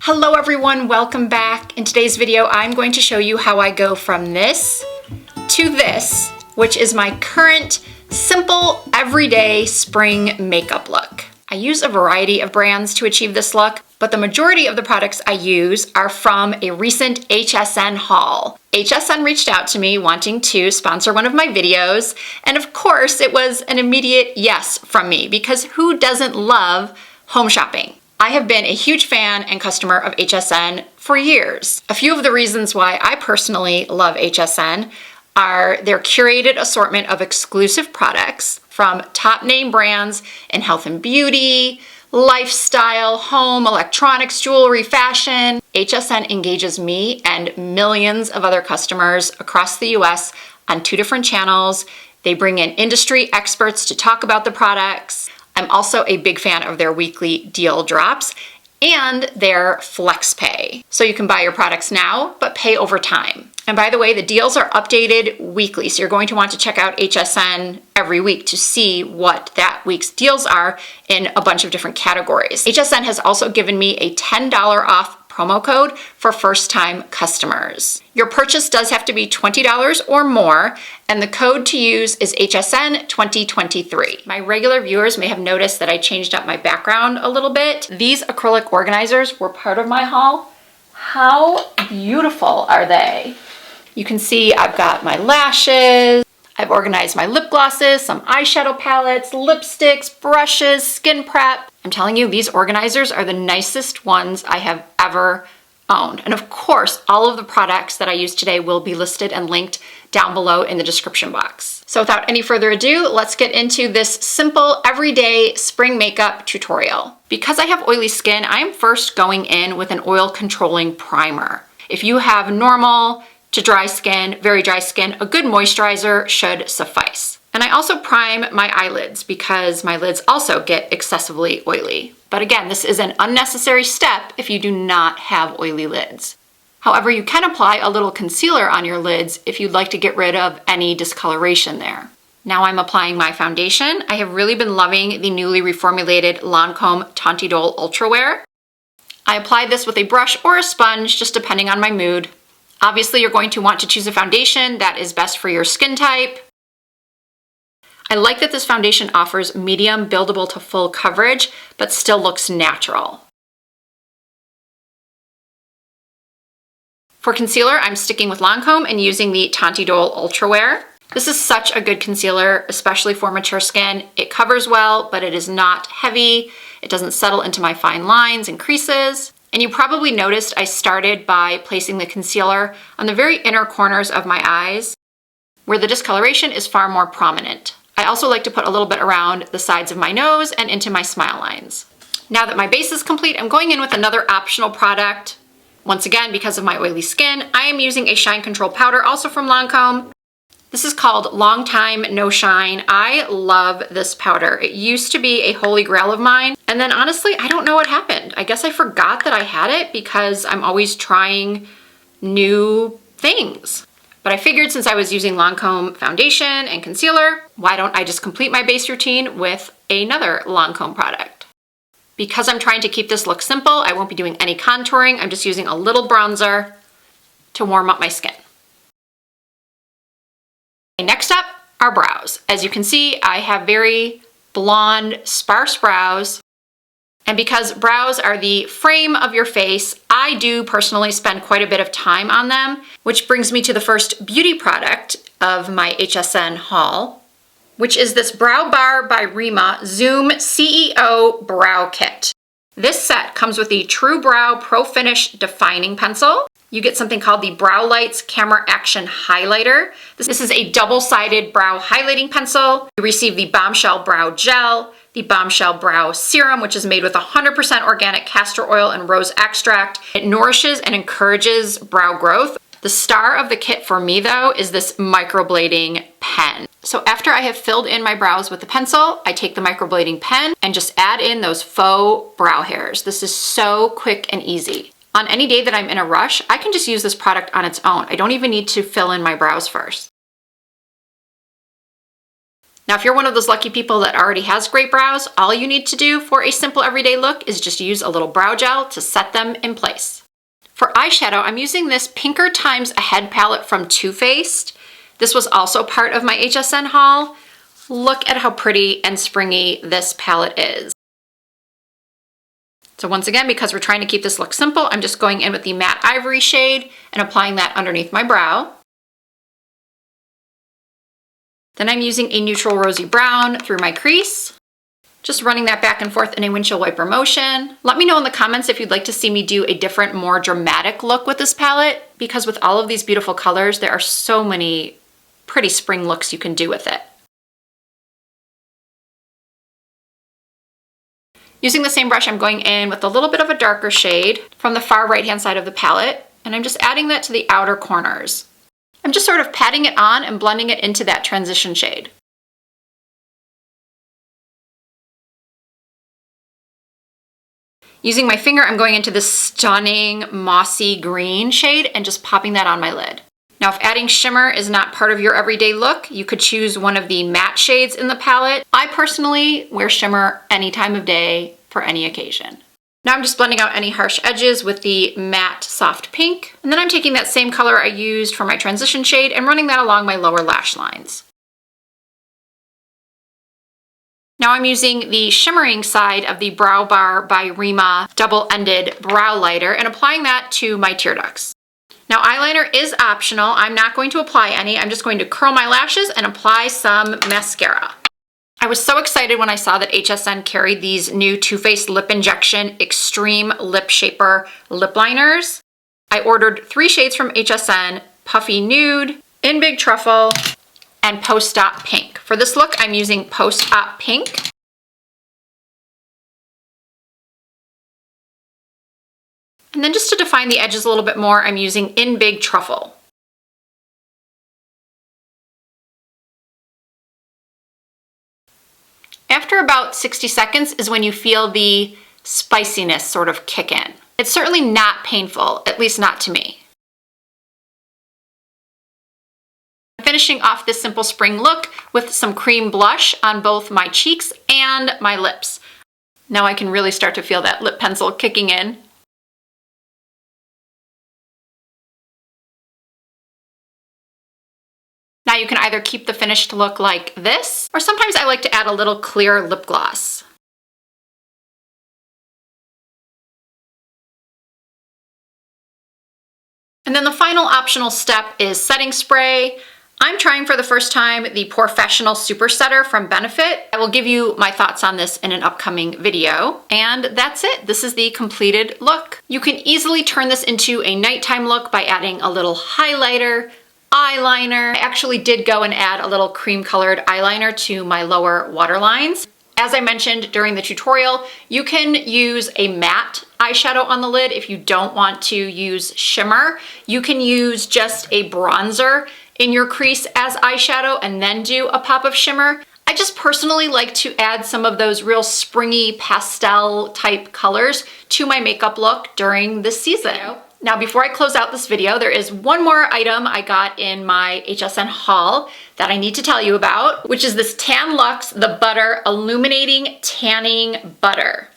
Hello everyone, welcome back. In today's video, I'm going to show you how I go from this to this, which is my current simple everyday spring makeup look. I use a variety of brands to achieve this look, but the majority of the products I use are from a recent HSN haul. HSN reached out to me wanting to sponsor one of my videos, and of course it was an immediate yes from me because who doesn't love home shopping? I have been a huge fan and customer of HSN for years. A few of the reasons why I personally love HSN are their curated assortment of exclusive products from top name brands in health and beauty, lifestyle, home, electronics, jewelry, fashion. HSN engages me and millions of other customers across the US on 2 different channels. They bring in industry experts to talk about the products. I'm also a big fan of their weekly deal drops and their flex pay. So you can buy your products now, but pay over time. And by the way, the deals are updated weekly. So you're going to want to check out HSN every week to see what that week's deals are in a bunch of different categories. HSN has also given me a $10 off promo code for first-time customers. Your purchase does have to be $20 or more, and the code to use is HSN 2023. My regular viewers may have noticed that I changed up my background a little bit. These acrylic organizers were part of my haul. How beautiful are they? You can see I've got my lashes, I've organized my lip glosses, some eyeshadow palettes, lipsticks, brushes, skin prep. I'm telling you, these organizers are the nicest ones I have ever owned. And of course, all of the products that I use today will be listed and linked down below in the description box. So without any further ado, let's get into this simple everyday spring makeup tutorial. Because I have oily skin, I am first going in with an oil controlling primer. If you have normal to dry skin, very dry skin, a good moisturizer should suffice. And I also prime my eyelids because my lids also get excessively oily. But again, this is an unnecessary step if you do not have oily lids. However, you can apply a little concealer on your lids if you'd like to get rid of any discoloration there. Now I'm applying my foundation. I have really been loving the newly reformulated Lancome Tanti Dol Ultra Wear. I apply this with a brush or a sponge, just depending on my mood. Obviously, you're going to want to choose a foundation that is best for your skin type. I like that this foundation offers medium buildable to full coverage, but still looks natural. For concealer, I'm sticking with Lancome and using the Tanti Dol Ultra Wear. This is such a good concealer, especially for mature skin. It covers well, but it is not heavy. It doesn't settle into my fine lines and creases. And you probably noticed I started by placing the concealer on the very inner corners of my eyes, where the discoloration is far more prominent. I also like to put a little bit around the sides of my nose and into my smile lines. Now that my base is complete, I'm going in with another optional product. Once again, because of my oily skin, I am using a shine control powder, also from Lancome. This is called Long Time No Shine. I love this powder. It used to be a holy grail of mine, and then honestly, I don't know what happened. I guess I forgot that I had it because I'm always trying new things. But I figured since I was using Lancome foundation and concealer, why don't I just complete my base routine with another Lancome product? Because I'm trying to keep this look simple, I won't be doing any contouring. I'm just using a little bronzer to warm up my skin. Next up are brows. As you can see, I have very blonde, sparse brows. And because brows are the frame of your face, I do personally spend quite a bit of time on them, which brings me to the first beauty product of my HSN haul, which is this Brow Bar by Rima Zoom CEO Brow Kit. This set comes with the True Brow Pro Finish Defining Pencil. You get something called the Brow Lights Camera Action Highlighter. This is a double-sided brow highlighting pencil. You receive the Bombshell Brow Gel, the Bombshell Brow Serum, which is made with 100% organic castor oil and rose extract. It nourishes and encourages brow growth. The star of the kit for me, though, is this microblading pen. So after I have filled in my brows with the pencil, I take the microblading pen and just add in those faux brow hairs. This is so quick and easy. On any day that I'm in a rush, I can just use this product on its own. I don't even need to fill in my brows first. Now, if you're one of those lucky people that already has great brows, all you need to do for a simple everyday look is just use a little brow gel to set them in place. For eyeshadow, I'm using this Pinker Times Ahead palette from Too Faced. This was also part of my HSN haul. Look at how pretty and springy this palette is. So once again, because we're trying to keep this look simple, I'm just going in with the matte ivory shade and applying that underneath my brow. Then I'm using a neutral rosy brown through my crease, just running that back and forth in a windshield wiper motion. Let me know in the comments if you'd like to see me do a different, more dramatic look with this palette, because with all of these beautiful colors, there are so many pretty spring looks you can do with it. Using the same brush, I'm going in with a little bit of a darker shade from the far right-hand side of the palette, and I'm just adding that to the outer corners. I'm just sort of patting it on and blending it into that transition shade. Using my finger, I'm going into this stunning mossy green shade and just popping that on my lid. Now, if adding shimmer is not part of your everyday look, you could choose one of the matte shades in the palette. I personally wear shimmer any time of day for any occasion. Now I'm just blending out any harsh edges with the matte soft pink. And then I'm taking that same color I used for my transition shade and running that along my lower lash lines. Now I'm using the shimmering side of the Brow Bar by Rima double-ended brow lighter and applying that to my tear ducts. Now eyeliner is optional. I'm not going to apply any. I'm just going to curl my lashes and apply some mascara. I was so excited when I saw that HSN carried these new Too Faced Lip Injection Extreme Lip Shaper lip liners. I ordered 3 shades from HSN, Puffy Nude, In Big Truffle, and Post-Op Pink. For this look, I'm using Post-Op Pink. And then just to define the edges a little bit more, I'm using In Big Truffle. After about 60 seconds is when you feel the spiciness sort of kick in. It's certainly not painful, at least not to me. I'm finishing off this simple spring look with some cream blush on both my cheeks and my lips. Now I can really start to feel that lip pencil kicking in. Now you can either keep the finished look like this, or sometimes I like to add a little clear lip gloss. And then the final optional step is setting spray. I'm trying for the first time the Professional Super Setter from Benefit. I will give you my thoughts on this in an upcoming video. And that's it. This is the completed look. You can easily turn this into a nighttime look by adding a little highlighter, eyeliner. I actually did go and add a little cream colored eyeliner to my lower waterlines. As I mentioned during the tutorial, you can use a matte eyeshadow on the lid if you don't want to use shimmer. You can use just a bronzer in your crease as eyeshadow and then do a pop of shimmer. I just personally like to add some of those real springy pastel type colors to my makeup look during this season. Now, before I close out this video, there is one more item I got in my HSN haul that I need to tell you about, which is this Tan Luxe The Butter Illuminating Tanning Butter.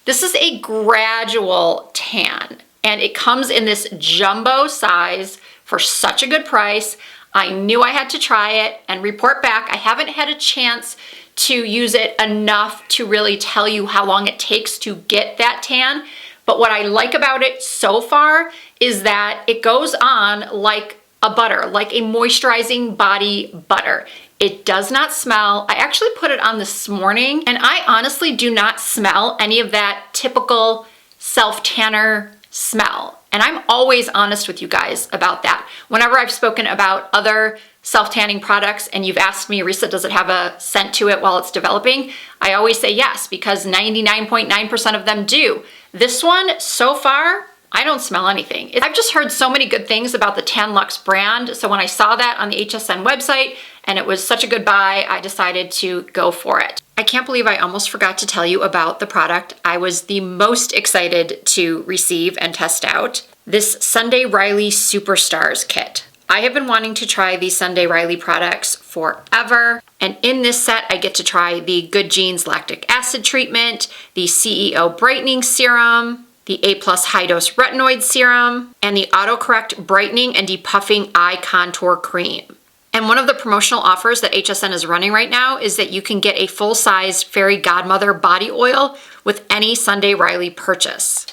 This is a gradual tan, and it comes in this jumbo size for such a good price. I knew I had to try it and report back. I haven't had a chance to use it enough to really tell you how long it takes to get that tan. But what I like about it so far is that it goes on like a butter, like a moisturizing body butter. It does not smell. I actually put it on this morning and I honestly do not smell any of that typical self-tanner smell. And I'm always honest with you guys about that. Whenever I've spoken about other self-tanning products and you've asked me, Risa, does it have a scent to it while it's developing? I always say yes, because 99.9% of them do. This one, so far, I don't smell anything. I've just heard so many good things about the Tan Luxe brand, so when I saw that on the HSN website and it was such a good buy, I decided to go for it. I can't believe I almost forgot to tell you about the product I was the most excited to receive and test out. This Sunday Riley Superstars kit. I have been wanting to try these Sunday Riley products forever, and in this set I get to try the Good Genes Lactic Acid Treatment, the CEO Brightening Serum, the A+ High Dose Retinoid Serum, and the Autocorrect Brightening and Depuffing Eye Contour Cream. And one of the promotional offers that HSN is running right now is that you can get a full-size Fairy Godmother body oil with any Sunday Riley purchase.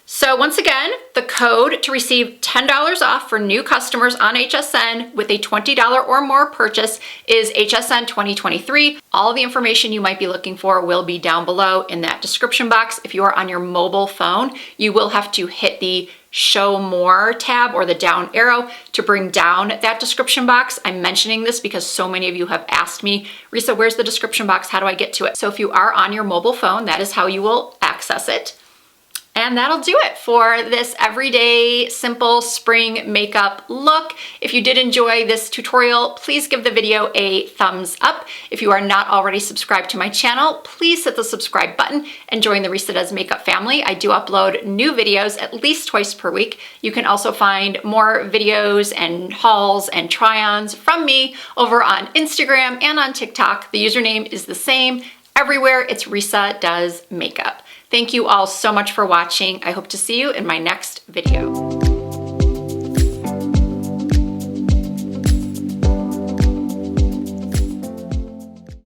So once again, the code to receive $10 off for new customers on HSN with a $20 or more purchase is HSN 2023. All the information you might be looking for will be down below in that description box. If you are on your mobile phone, you will have to hit the Show More tab or the down arrow to bring down that description box. I'm mentioning this because so many of you have asked me, Risa, where's the description box? How do I get to it? So if you are on your mobile phone, that is how you will access it. And that'll do it for this everyday simple spring makeup look. If you did enjoy this tutorial, please give the video a thumbs up. If you are not already subscribed to my channel, please hit the subscribe button and join the Risa Does Makeup family. I do upload new videos at least twice per week. You can also find more videos and hauls and try-ons from me over on Instagram and on TikTok. The username is the same. Everywhere it's Risa Does Makeup. Thank you all so much for watching. I hope to see you in my next video.